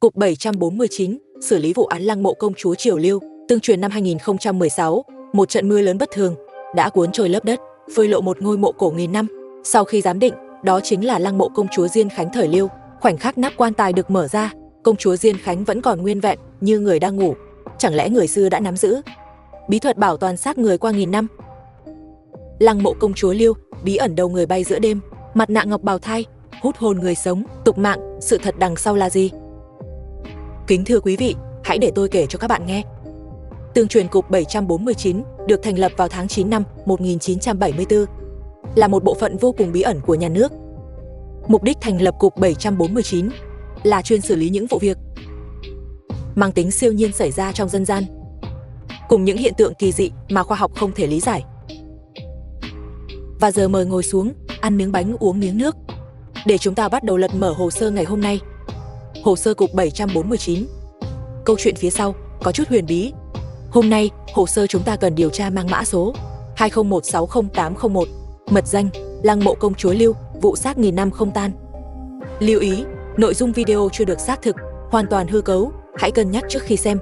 Cục 749, xử lý vụ án lăng mộ công chúa Triều Liêu, tương truyền năm 2016, một trận mưa lớn bất thường đã cuốn trôi lớp đất, phơi lộ một ngôi mộ cổ nghìn năm. Sau khi giám định, đó chính là lăng mộ công chúa Diên Khánh thời Liêu. Khoảnh khắc nắp quan tài được mở ra, công chúa Diên Khánh vẫn còn nguyên vẹn, như người đang ngủ. Chẳng lẽ người xưa đã nắm giữ bí thuật bảo toàn xác người qua nghìn năm? Lăng mộ công chúa Liêu, bí ẩn đầu người bay giữa đêm, mặt nạ ngọc bào thai, hút hồn người sống, tục mạng, sự thật đằng sau là gì? Kính thưa quý vị, hãy để tôi kể cho các bạn nghe. Tương truyền Cục 749 được thành lập vào tháng 9 năm 1974, là một bộ phận vô cùng bí ẩn của nhà nước. Mục đích thành lập Cục 749 là chuyên xử lý những vụ việc mang tính siêu nhiên xảy ra trong dân gian, cùng những hiện tượng kỳ dị mà khoa học không thể lý giải. Và giờ mời ngồi xuống, ăn miếng bánh uống miếng nước, để chúng ta bắt đầu lật mở hồ sơ ngày hôm nay. Hồ sơ Cục 749. Câu chuyện phía sau có chút huyền bí. Hôm nay, hồ sơ chúng ta cần điều tra mang mã số 20160801, mật danh lăng mộ công chúa Liêu, vụ xác nghìn năm không tan. Lưu ý, nội dung video chưa được xác thực, hoàn toàn hư cấu, hãy cân nhắc trước khi xem.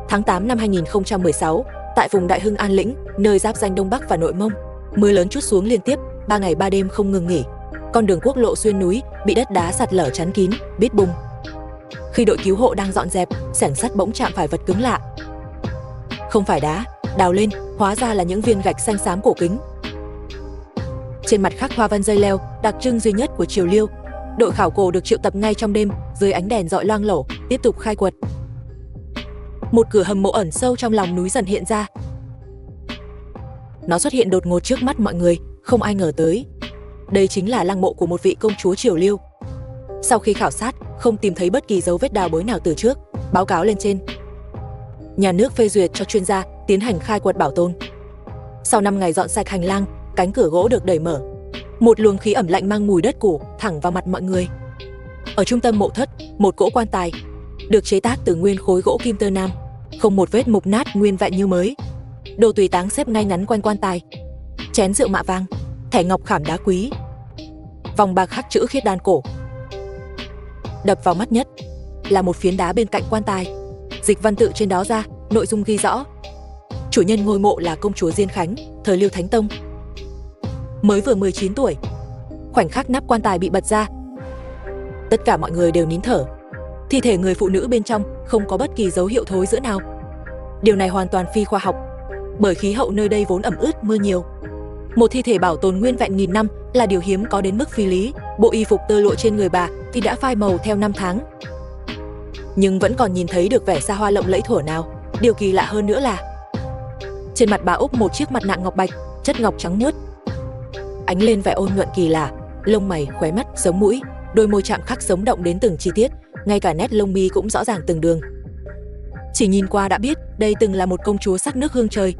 Tháng 8 năm 2016, tại vùng Đại Hưng An Lĩnh, nơi giáp ranh Đông Bắc và Nội Mông, mưa lớn trút xuống liên tiếp, 3 ngày 3 đêm không ngừng nghỉ. Con đường quốc lộ xuyên núi bị đất đá sạt lở chắn kín, bít bùng. Khi đội cứu hộ đang dọn dẹp, xẻng sắt bỗng chạm phải vật cứng lạ. Không phải đá, đào lên, hóa ra là những viên gạch xanh xám cổ kính. Trên mặt khắc hoa văn dây leo, đặc trưng duy nhất của Triều Liêu. Đội khảo cổ được triệu tập ngay trong đêm, dưới ánh đèn rọi loang lổ, tiếp tục khai quật. Một cửa hầm mộ ẩn sâu trong lòng núi dần hiện ra. Nó xuất hiện đột ngột trước mắt mọi người, không ai ngờ tới. Đây chính là lăng mộ của một vị công chúa Triều Liêu. Sau khi khảo sát, không tìm thấy bất kỳ dấu vết đào bới nào từ trước, báo cáo lên trên. Nhà nước phê duyệt cho chuyên gia tiến hành khai quật bảo tồn. Sau 5 ngày dọn sạch hành lang, cánh cửa gỗ được đẩy mở. Một luồng khí ẩm lạnh mang mùi đất cũ thẳng vào mặt mọi người. Ở trung tâm mộ thất, một cỗ quan tài được chế tác từ nguyên khối gỗ kim tơ nam, không một vết mục nát, nguyên vẹn như mới. Đồ tùy táng xếp ngay ngắn quanh quan tài. Chén rượu mạ vàng, thẻ ngọc khảm đá quý, vòng bạc khắc chữ khiết đan cổ. Đập vào mắt nhất là một phiến đá bên cạnh quan tài. Dịch văn tự trên đó ra, nội dung ghi rõ: chủ nhân ngôi mộ là công chúa Diên Khánh, thời Liêu Thánh Tông, mới vừa 19 tuổi. Khoảnh khắc nắp quan tài bị bật ra, tất cả mọi người đều nín thở. Thi thể người phụ nữ bên trong không có bất kỳ dấu hiệu thối rữa nào. Điều này hoàn toàn phi khoa học, bởi khí hậu nơi đây vốn ẩm ướt mưa nhiều. Một thi thể bảo tồn nguyên vẹn nghìn năm là điều hiếm có đến mức phi lý. Bộ y phục tơ lụa trên người bà thì đã phai màu theo năm tháng, nhưng vẫn còn nhìn thấy được vẻ xa hoa lộng lẫy thuở nào. Điều kỳ lạ hơn nữa là trên mặt bà úp một chiếc mặt nạ ngọc bạch, chất ngọc trắng muốt, ánh lên vẻ ôn nhuận kỳ lạ. Lông mày, khóe mắt, sống mũi, đôi môi chạm khắc sống động đến từng chi tiết, ngay cả nét lông mi cũng rõ ràng từng đường. Chỉ nhìn qua đã biết đây từng là một công chúa sắc nước hương trời.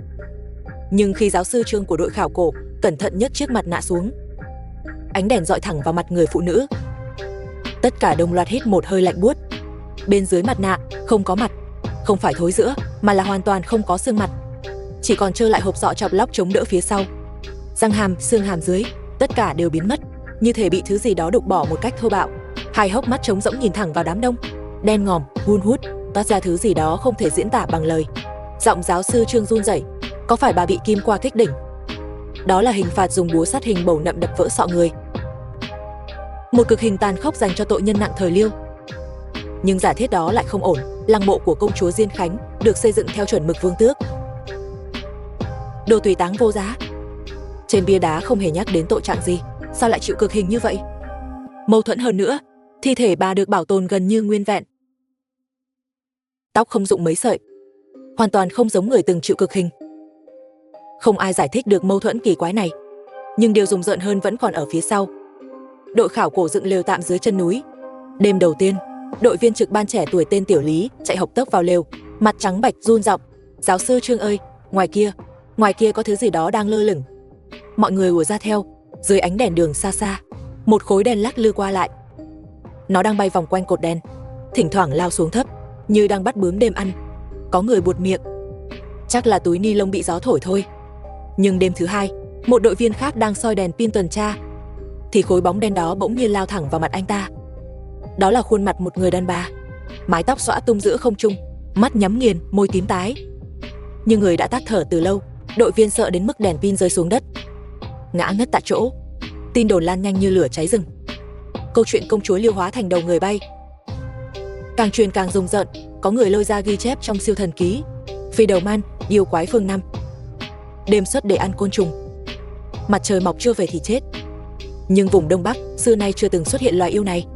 Nhưng khi giáo sư Trương của đội khảo cổ cẩn thận nhấc chiếc mặt nạ xuống, ánh đèn dọi thẳng vào mặt người phụ nữ. Tất cả đồng loạt hít một hơi lạnh buốt. Bên dưới mặt nạ không có mặt, không phải thối rữa, mà là hoàn toàn không có xương mặt, chỉ còn trơ lại hộp sọ chọc lóc chống đỡ phía sau. Răng hàm, xương hàm dưới, tất cả đều biến mất, như thể bị thứ gì đó đục bỏ một cách thô bạo. Hai hốc mắt trống rỗng nhìn thẳng vào đám đông, đen ngòm, hun hút, toát ra thứ gì đó không thể diễn tả bằng lời. Giọng giáo sư Trương run rẩy: có phải bà bị kim qua kích đỉnh? Đó là hình phạt dùng búa sát hình bầu nậm đập vỡ sọ người, một cực hình tàn khốc dành cho tội nhân nặng thời Liêu. Nhưng giả thiết đó lại không ổn. Lăng mộ của công chúa Diên Khánh được xây dựng theo chuẩn mực vương tước, đồ tùy táng vô giá. Trên bia đá không hề nhắc đến tội trạng gì, sao lại chịu cực hình như vậy? Mâu thuẫn hơn nữa, thi thể bà được bảo tồn gần như nguyên vẹn, tóc không rụng mấy sợi, hoàn toàn không giống người từng chịu cực hình. Không ai giải thích được mâu thuẫn kỳ quái này. Nhưng điều rùng rợn hơn vẫn còn ở phía sau. Đội khảo cổ dựng lều tạm dưới chân núi. Đêm đầu tiên, đội viên trực ban trẻ tuổi tên Tiểu Lý chạy hộc tốc vào lều, mặt trắng bạch run giọng: giáo sư Trương ơi, ngoài kia có thứ gì đó đang lơ lửng. Mọi người ùa ra theo. Dưới ánh đèn đường xa xa, một khối đen lắc lư qua lại. Nó đang bay vòng quanh cột đèn, thỉnh thoảng lao xuống thấp, như đang bắt bướm đêm ăn. Có người buột miệng: chắc là túi ni lông bị gió thổi thôi. Nhưng đêm thứ hai, một đội viên khác đang soi đèn pin tuần tra, thì khối bóng đen đó bỗng nhiên lao thẳng vào mặt anh ta. Đó là khuôn mặt một người đàn bà, mái tóc xõa tung giữa không trung, mắt nhắm nghiền, môi tím tái. Nhưng người đã tắt thở từ lâu, đội viên sợ đến mức đèn pin rơi xuống đất, ngã ngất tại chỗ. Tin đồn lan nhanh như lửa cháy rừng. Câu chuyện công chúa Liêu hóa thành đầu người bay càng truyền càng rùng rợn, có người lôi ra ghi chép trong siêu thần ký. Phi đầu man, yêu quái phương Năm, đêm xuất để ăn côn trùng, mặt trời mọc chưa về thì chết. Nhưng vùng Đông Bắc xưa nay chưa từng xuất hiện loài yêu này.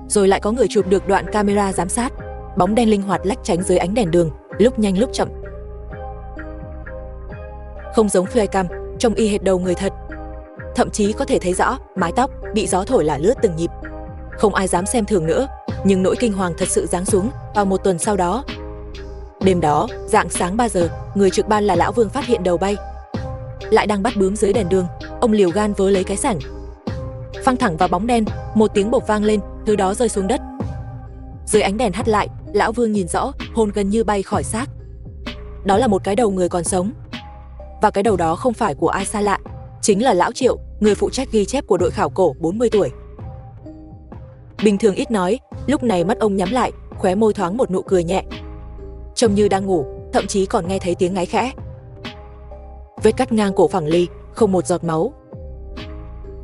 Rồi lại có người chụp được đoạn camera giám sát, bóng đen linh hoạt lách tránh dưới ánh đèn đường, lúc nhanh lúc chậm. Không giống flycam, trông y hệt đầu người thật. Thậm chí có thể thấy rõ mái tóc bị gió thổi là lướt từng nhịp. Không ai dám xem thường nữa, nhưng nỗi kinh hoàng thật sự giáng xuống vào một tuần sau đó. Đêm đó, rạng sáng 3 giờ, người trực ban là lão Vương phát hiện đầu bay lại đang bắt bướm dưới đèn đường. Ông liều gan vớ lấy cái sảnh, phăng thẳng vào bóng đen, một tiếng bộc vang lên, thứ đó rơi xuống đất. Dưới ánh đèn hắt lại, lão Vương nhìn rõ, hồn gần như bay khỏi xác. Đó là một cái đầu người còn sống. Và cái đầu đó không phải của ai xa lạ, chính là lão Triệu, người phụ trách ghi chép của đội khảo cổ 40 tuổi. Bình thường ít nói, lúc này mắt ông nhắm lại, khóe môi thoáng một nụ cười nhẹ. Trông như đang ngủ, thậm chí còn nghe thấy tiếng ngáy khẽ. Vết cắt ngang cổ phẳng lì, không một giọt máu.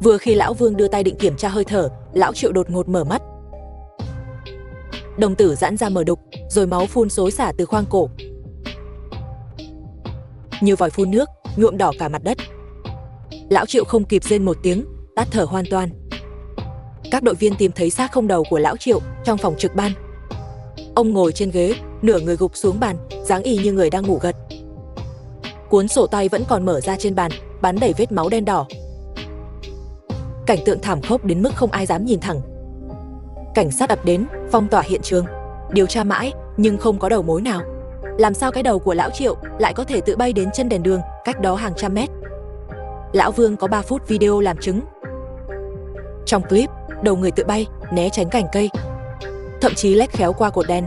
Vừa khi lão Vương đưa tay định kiểm tra hơi thở, lão Triệu đột ngột mở mắt. Đồng tử giãn ra mở đục, rồi máu phun xối xả từ khoang cổ, như vòi phun nước, nhuộm đỏ cả mặt đất. Lão Triệu không kịp rên một tiếng, tắt thở hoàn toàn. Các đội viên tìm thấy xác không đầu của lão Triệu trong phòng trực ban. Ông ngồi trên ghế, nửa người gục xuống bàn, dáng y như người đang ngủ gật. Cuốn sổ tay vẫn còn mở ra trên bàn, bắn đầy vết máu đen đỏ. Cảnh tượng thảm khốc đến mức không ai dám nhìn thẳng. Cảnh sát ập đến, phong tỏa hiện trường, điều tra mãi nhưng không có đầu mối nào. Làm sao cái đầu của lão Triệu lại có thể tự bay đến chân đèn đường, cách đó hàng trăm mét? Lão Vương có 3 phút video làm chứng. Trong clip, đầu người tự bay, né tránh cành cây, thậm chí lách khéo qua cột đèn.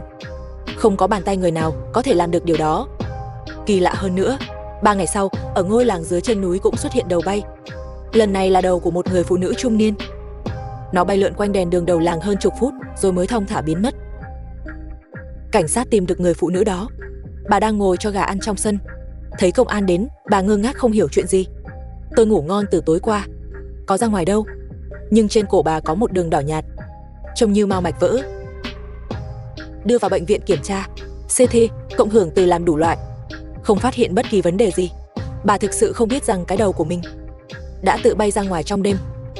Không có bàn tay người nào có thể làm được điều đó. Kỳ lạ hơn nữa, 3 ngày sau, ở ngôi làng dưới chân núi cũng xuất hiện đầu bay. Lần này là đầu của một người phụ nữ trung niên. Nó bay lượn quanh đèn đường đầu làng hơn chục phút rồi mới thong thả biến mất. Cảnh sát tìm được người phụ nữ đó. Bà đang ngồi cho gà ăn trong sân. Thấy công an đến, bà ngơ ngác không hiểu chuyện gì. Tôi ngủ ngon từ tối qua, có ra ngoài đâu. Nhưng trên cổ bà có một đường đỏ nhạt, trông như mao mạch vỡ. Đưa vào bệnh viện kiểm tra, CT, cộng hưởng từ làm đủ loại, không phát hiện bất kỳ vấn đề gì. Bà thực sự không biết rằng cái đầu của mình đã tự bay ra ngoài trong đêm.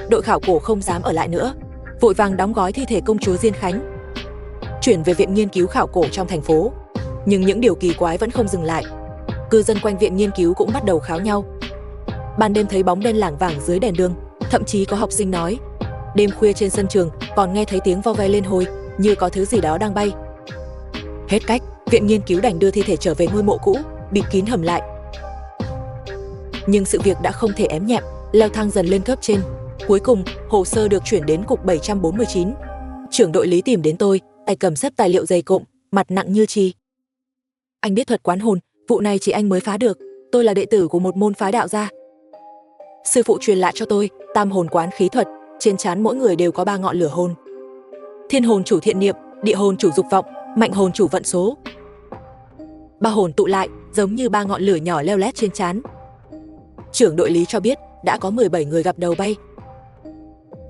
Đội khảo cổ không dám ở lại nữa, vội vàng đóng gói thi thể công chúa Diên Khánh, chuyển về viện nghiên cứu khảo cổ trong thành phố. Nhưng những điều kỳ quái vẫn không dừng lại. Cư dân quanh viện nghiên cứu cũng bắt đầu kháo nhau. Ban đêm thấy bóng đen lảng vảng dưới đèn đường, thậm chí có học sinh nói đêm khuya trên sân trường còn nghe thấy tiếng vo ve lên hồi, như có thứ gì đó đang bay. Hết cách, viện nghiên cứu đành đưa thi thể trở về ngôi mộ cũ, bịt kín hầm lại. Nhưng sự việc đã không thể ém nhẹm, leo thang dần lên cấp trên. Cuối cùng, hồ sơ được chuyển đến cục 749. Trưởng đội Lý tìm đến tôi, tay cầm xếp tài liệu dày cộm, mặt nặng như chì. Anh biết thuật quán hồn, vụ này chỉ anh mới phá được. Tôi là đệ tử của một môn phái đạo gia. Sư phụ truyền lại cho tôi tam hồn quán khí thuật, trên trán mỗi người đều có 3 ngọn lửa hồn. Thiên hồn chủ thiện niệm, địa hồn chủ dục vọng, mạnh hồn chủ vận số. 3 hồn tụ lại, giống như 3 ngọn lửa nhỏ leo lét trên trán. Trưởng đội Lý cho biết đã có 17 người gặp đầu bay.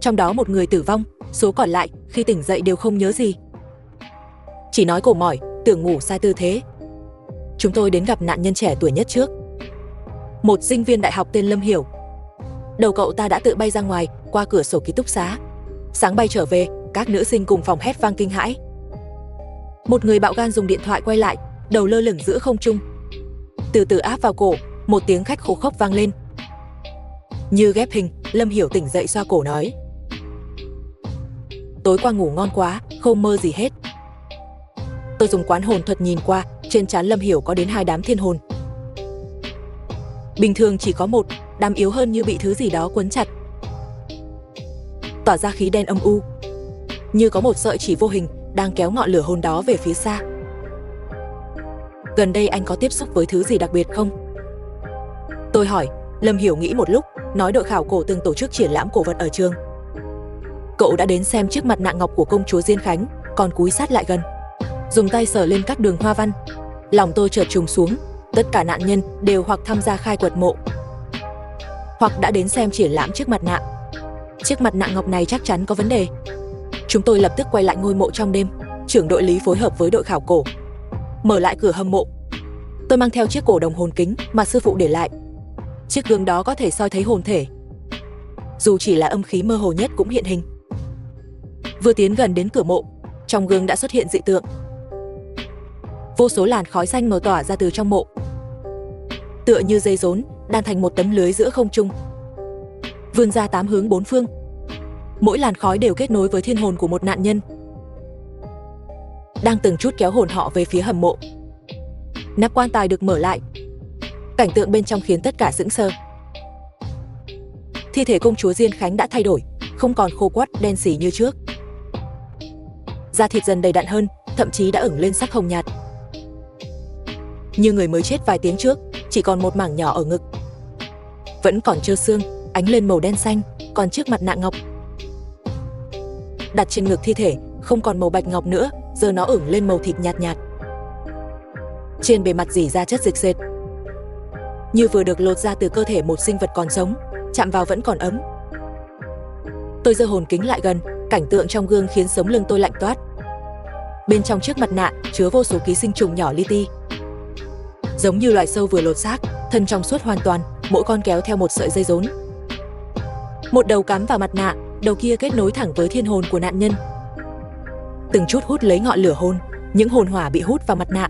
Trong đó một người tử vong, số còn lại khi tỉnh dậy đều không nhớ gì. Chỉ nói cổ mỏi, tưởng ngủ sai tư thế. Chúng tôi đến gặp nạn nhân trẻ tuổi nhất trước. Một sinh viên đại học tên Lâm Hiểu. Đầu cậu ta đã tự bay ra ngoài, qua cửa sổ ký túc xá. Sáng bay trở về, các nữ sinh cùng phòng hét vang kinh hãi. Một người bạo gan dùng điện thoại quay lại, đầu lơ lửng giữa không trung. Từ từ áp vào cổ, một tiếng khách khô khốc vang lên. Như ghép hình, Lâm Hiểu tỉnh dậy xoa cổ nói: tối qua ngủ ngon quá, không mơ gì hết. Tôi dùng quán hồn thuật nhìn qua, trên trán Lâm Hiểu có đến 2 đám thiên hồn. Bình thường chỉ có 1, đám yếu hơn như bị thứ gì đó quấn chặt, tỏa ra khí đen âm u, như có một sợi chỉ vô hình đang kéo ngọn lửa hồn đó về phía xa. Gần đây anh có tiếp xúc với thứ gì đặc biệt không? Tôi hỏi. Lâm Hiểu nghĩ một lúc, nói đội khảo cổ từng tổ chức triển lãm cổ vật ở trường. Cậu đã đến xem chiếc mặt nạ ngọc của công chúa Diên Khánh, còn cúi sát lại gần, dùng tay sờ lên các đường hoa văn. Lòng tôi chợt trùng xuống, tất cả nạn nhân đều hoặc tham gia khai quật mộ, hoặc đã đến xem triển lãm chiếc mặt nạ. Chiếc mặt nạ ngọc này chắc chắn có vấn đề. Chúng tôi lập tức quay lại ngôi mộ trong đêm. Trưởng đội Lý phối hợp với đội khảo cổ mở lại cửa hầm mộ. Tôi mang theo chiếc cổ đồng hồn kính mà sư phụ để lại. Chiếc gương đó có thể soi thấy hồn thể, dù chỉ là âm khí mơ hồ nhất cũng hiện hình. Vừa tiến gần đến cửa mộ, trong gương đã xuất hiện dị tượng. Vô số làn khói xanh mờ tỏa ra từ trong mộ, tựa như dây rốn đan thành một tấm lưới giữa không trung, vươn ra 8 hướng 4 phương. Mỗi làn khói đều kết nối với thiên hồn của một nạn nhân, đang từng chút kéo hồn họ về phía hầm mộ. Nắp quan tài được mở lại. Cảnh tượng bên trong khiến tất cả sững sờ. Thi thể công chúa Diên Khánh đã thay đổi, không còn khô quắt đen xỉ như trước. Da thịt dần đầy đặn hơn, thậm chí đã ửng lên sắc hồng nhạt. Như người mới chết vài tiếng trước, chỉ còn một mảng nhỏ ở ngực. Vẫn còn trơ xương, ánh lên màu đen xanh, còn chiếc mặt nạ ngọc đặt trên ngực thi thể không còn màu bạch ngọc nữa, giờ nó ửng lên màu thịt nhạt nhạt. Trên bề mặt rỉ ra chất dịch dệt, như vừa được lột ra từ cơ thể một sinh vật còn sống, chạm vào vẫn còn ấm. Tôi giơ hồn kính lại gần, cảnh tượng trong gương khiến sống lưng tôi lạnh toát. Bên trong chiếc mặt nạ chứa vô số ký sinh trùng nhỏ li ti, giống như loài sâu vừa lột xác, thân trong suốt hoàn toàn, mỗi con kéo theo một sợi dây rốn. Một đầu cắm vào mặt nạ, đầu kia kết nối thẳng với thiên hồn của nạn nhân. Từng chút hút lấy ngọn lửa hồn, những hồn hỏa bị hút vào mặt nạ,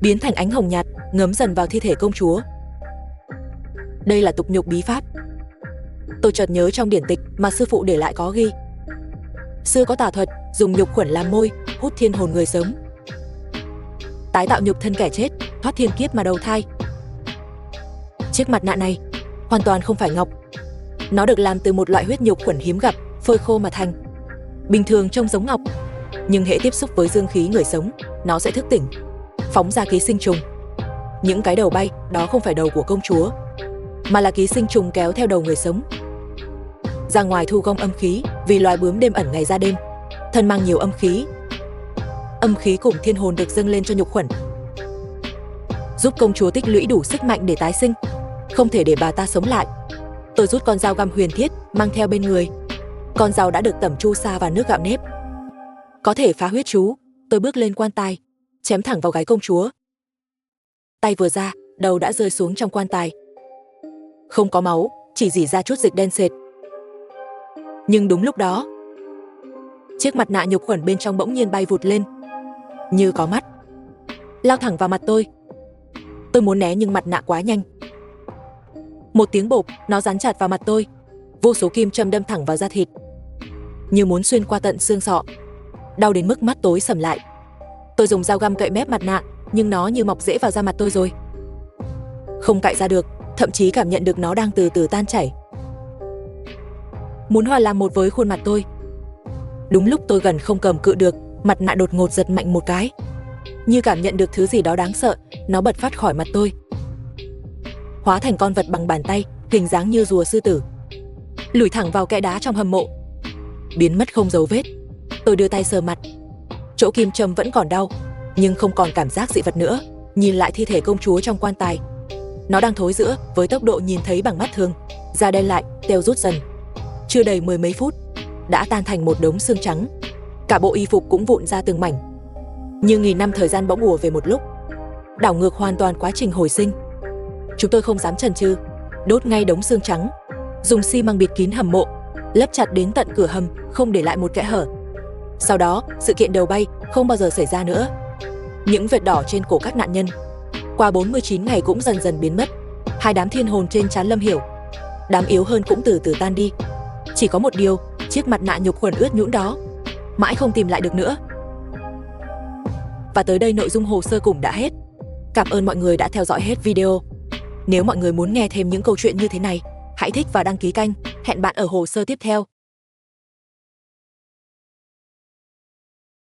biến thành ánh hồng nhạt, ngấm dần vào thi thể công chúa. Đây là tục nhục bí pháp. Tôi chợt nhớ trong điển tịch mà sư phụ để lại có ghi. Xưa có tà thuật, dùng nhục khuẩn làm môi, hút thiên hồn người sống, tái tạo nhục thân kẻ chết, thoát thiên kiếp mà đầu thai. Chiếc mặt nạ này hoàn toàn không phải ngọc. Nó được làm từ một loại huyết nhục khuẩn hiếm gặp, phơi khô mà thành. Bình thường trông giống ngọc, nhưng hễ tiếp xúc với dương khí người sống, nó sẽ thức tỉnh, phóng ra ký sinh trùng. Những cái đầu bay, đó không phải đầu của công chúa, mà là ký sinh trùng kéo theo đầu người sống ra ngoài thu gom âm khí, vì loài bướm đêm ẩn ngày ra đêm, thân mang nhiều âm khí. Âm khí cùng thiên hồn được dâng lên cho nhục khuẩn, giúp công chúa tích lũy đủ sức mạnh để tái sinh, không thể để bà ta sống lại. Tôi rút con dao găm huyền thiết mang theo bên người. Con dao đã được tẩm chu sa và nước gạo nếp, có thể phá huyết chú. Tôi bước lên quan tài, chém thẳng vào gáy công chúa. Tay vừa ra, đầu đã rơi xuống trong quan tài. Không có máu, chỉ rỉ ra chút dịch đen sệt. Nhưng đúng lúc đó, chiếc mặt nạ nhục khuẩn bên trong bỗng nhiên bay vụt lên, như có mắt, lao thẳng vào mặt tôi. Tôi muốn né nhưng mặt nạ quá nhanh. Một tiếng bộp, nó dán chặt vào mặt tôi. Vô số kim châm đâm thẳng vào da thịt, như muốn xuyên qua tận xương sọ. Đau đến mức mắt tối sầm lại. Tôi dùng dao găm cậy mép mặt nạ, nhưng nó như mọc rễ vào da mặt tôi rồi. Không cạy ra được, thậm chí cảm nhận được nó đang từ từ tan chảy, muốn hòa làm một với khuôn mặt tôi. Đúng lúc tôi gần không cầm cự được, mặt nạ đột ngột giật mạnh một cái. Như cảm nhận được thứ gì đó đáng sợ, nó bật phát khỏi mặt tôi, hóa thành con vật bằng bàn tay, hình dáng như rùa sư tử, lủi thẳng vào kẽ đá trong hầm mộ, biến mất không dấu vết. Tôi đưa tay sờ mặt, chỗ kim châm vẫn còn đau, nhưng không còn cảm giác dị vật nữa. Nhìn lại thi thể công chúa trong quan tài, nó đang thối rữa với tốc độ nhìn thấy bằng mắt thường, da đen lại, teo rút dần. Chưa đầy 10 mấy phút, đã tan thành một đống xương trắng. Cả bộ y phục cũng vụn ra từng mảnh, như nghìn năm thời gian bỗng ùa về một lúc, đảo ngược hoàn toàn quá trình hồi sinh. Chúng tôi không dám chần chừ, đốt ngay đống xương trắng, dùng xi măng bịt kín hầm mộ, lấp chặt đến tận cửa hầm, không để lại một kẽ hở. Sau đó, sự kiện đầu bay không bao giờ xảy ra nữa. Những vệt đỏ trên cổ các nạn nhân qua 49 ngày cũng dần dần biến mất. Hai đám thiên hồn trên trán Lâm Hiểu, đám yếu hơn cũng từ từ tan đi. Chỉ có một điều, chiếc mặt nạ nhục khuẩn ướt nhũn đó mãi không tìm lại được nữa. Và tới đây nội dung hồ sơ cũng đã hết. Cảm ơn mọi người đã theo dõi hết video. Nếu mọi người muốn nghe thêm những câu chuyện như thế này, hãy thích và đăng ký kênh. Hẹn bạn ở hồ sơ tiếp theo.